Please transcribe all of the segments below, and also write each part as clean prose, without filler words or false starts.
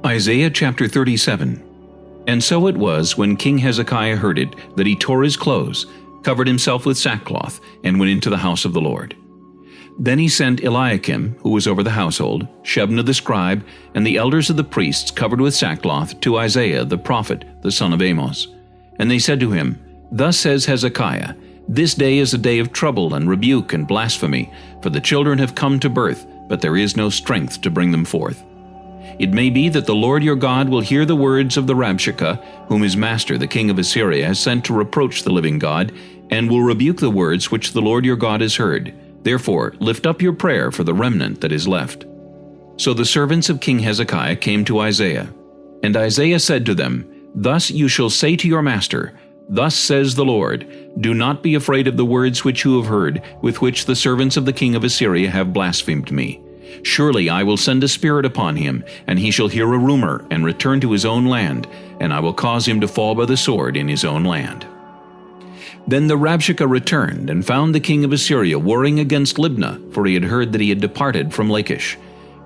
Isaiah chapter 37. And so it was, when King Hezekiah heard it, that he tore his clothes, covered himself with sackcloth, and went into the house of the Lord. Then he sent Eliakim, who was over the household, Shebna the scribe, and the elders of the priests covered with sackcloth, to Isaiah the prophet, the son of Amos. And they said to him, Thus says Hezekiah, This day is a day of trouble and rebuke and blasphemy, for the children have come to birth, but there is no strength to bring them forth. It may be that the Lord your God will hear the words of the Rabshakeh, whom his master the king of Assyria has sent to reproach the living God, and will rebuke the words which the Lord your God has heard. Therefore lift up your prayer for the remnant that is left. So the servants of King Hezekiah came to Isaiah. And Isaiah said to them, Thus you shall say to your master, Thus says the Lord, Do not be afraid of the words which you have heard, with which the servants of the king of Assyria have blasphemed me. Surely I will send a spirit upon him, and he shall hear a rumor, and return to his own land, and I will cause him to fall by the sword in his own land. Then the Rabshakeh returned, and found the king of Assyria warring against Libnah, for he had heard that he had departed from Lachish.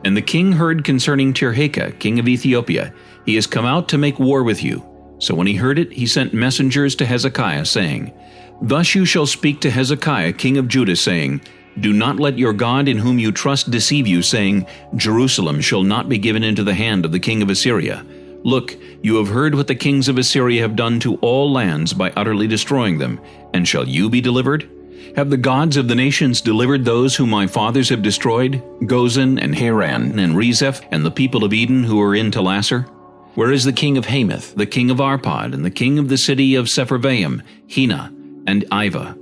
And the king heard concerning Tirhakah, king of Ethiopia, He has come out to make war with you. So when he heard it, he sent messengers to Hezekiah, saying, Thus you shall speak to Hezekiah, king of Judah, saying, Do not let your God in whom you trust deceive you, saying, Jerusalem shall not be given into the hand of the king of Assyria. Look, you have heard what the kings of Assyria have done to all lands by utterly destroying them, and shall you be delivered? Have the gods of the nations delivered those whom my fathers have destroyed, Gozan and Haran and Rezeph, and the people of Eden who are in Telasar? Where is the king of Hamath, the king of Arpad, and the king of the city of Sepharvaim, Hena, and Ivah?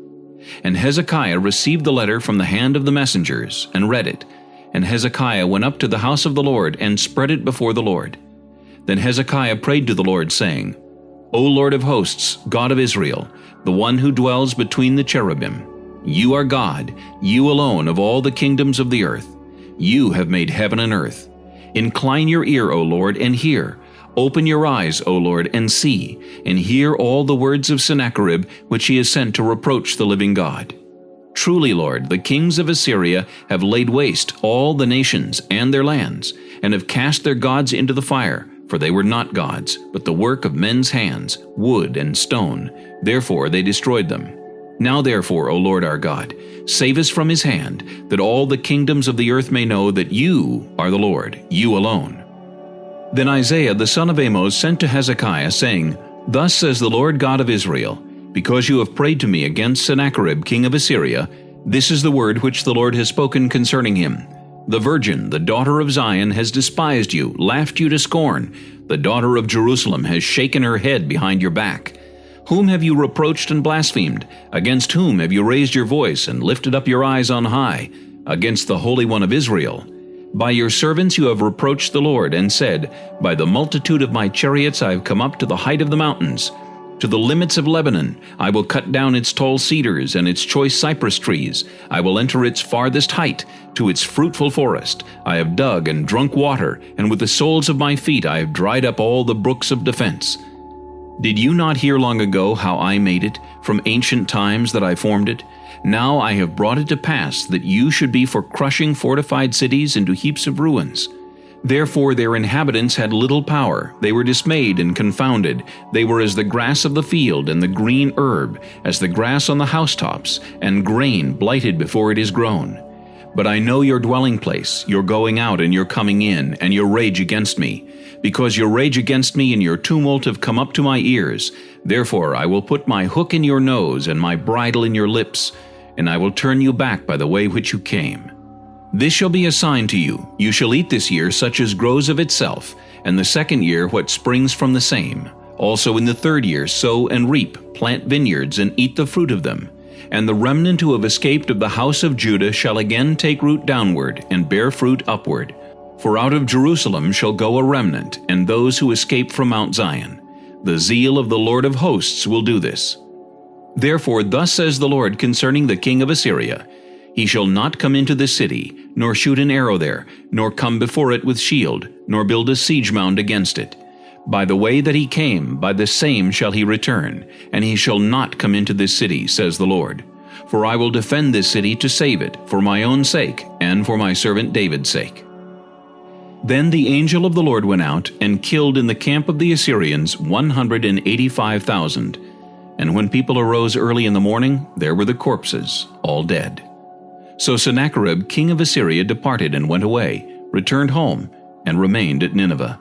And Hezekiah received the letter from the hand of the messengers, and read it. And Hezekiah went up to the house of the Lord, and spread it before the Lord. Then Hezekiah prayed to the Lord, saying, O Lord of hosts, God of Israel, the one who dwells between the cherubim, you are God, you alone of all the kingdoms of the earth. You have made heaven and earth. Incline your ear, O Lord, and hear. Open your eyes, O Lord, and see, and hear all the words of Sennacherib, which he has sent to reproach the living God. Truly, Lord, the kings of Assyria have laid waste all the nations and their lands, and have cast their gods into the fire, for they were not gods, but the work of men's hands, wood and stone. Therefore they destroyed them. Now therefore, O Lord our God, save us from his hand, that all the kingdoms of the earth may know that you are the Lord, you alone. Then Isaiah the son of Amos sent to Hezekiah, saying, Thus says the Lord God of Israel, Because you have prayed to me against Sennacherib king of Assyria, this is the word which the Lord has spoken concerning him. The virgin, the daughter of Zion, has despised you, laughed you to scorn. The daughter of Jerusalem has shaken her head behind your back. Whom have you reproached and blasphemed? Against whom have you raised your voice and lifted up your eyes on high? Against the Holy One of Israel. By your servants you have reproached the Lord, and said, By the multitude of my chariots I have come up to the height of the mountains. To the limits of Lebanon I will cut down its tall cedars and its choice cypress trees. I will enter its farthest height, to its fruitful forest. I have dug and drunk water, and with the soles of my feet I have dried up all the brooks of defense. Did you not hear long ago how I made it, from ancient times that I formed it? Now I have brought it to pass that you should be for crushing fortified cities into heaps of ruins. Therefore their inhabitants had little power. They were dismayed and confounded. They were as the grass of the field and the green herb, as the grass on the housetops, and grain blighted before it is grown. But I know your dwelling place, your going out and your coming in, and your rage against me. Because your rage against me and your tumult have come up to my ears, therefore I will put my hook in your nose and my bridle in your lips, and I will turn you back by the way which you came. This shall be a sign to you. You shall eat this year such as grows of itself, and the second year what springs from the same. Also in the third year sow and reap, plant vineyards, and eat the fruit of them. And the remnant who have escaped of the house of Judah shall again take root downward, and bear fruit upward. For out of Jerusalem shall go a remnant, and those who escape from Mount Zion. The zeal of the Lord of hosts will do this. Therefore thus says the Lord concerning the king of Assyria, He shall not come into the city, nor shoot an arrow there, nor come before it with shield, nor build a siege mound against it. By the way that he came, by the same shall he return, and he shall not come into this city, says the Lord. For I will defend this city to save it, for my own sake, and for my servant David's sake. Then the angel of the Lord went out and killed in the camp of the Assyrians 185,000. And when people arose early in the morning, there were the corpses, all dead. So Sennacherib king of Assyria departed and went away, returned home, and remained at Nineveh.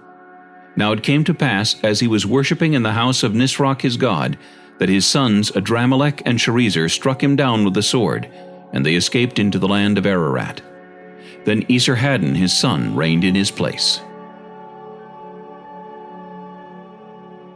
Now it came to pass, as he was worshipping in the house of Nisroch his god, that his sons Adramelech and Sharezer struck him down with the sword, and they escaped into the land of Ararat. Then Esarhaddon his son reigned in his place.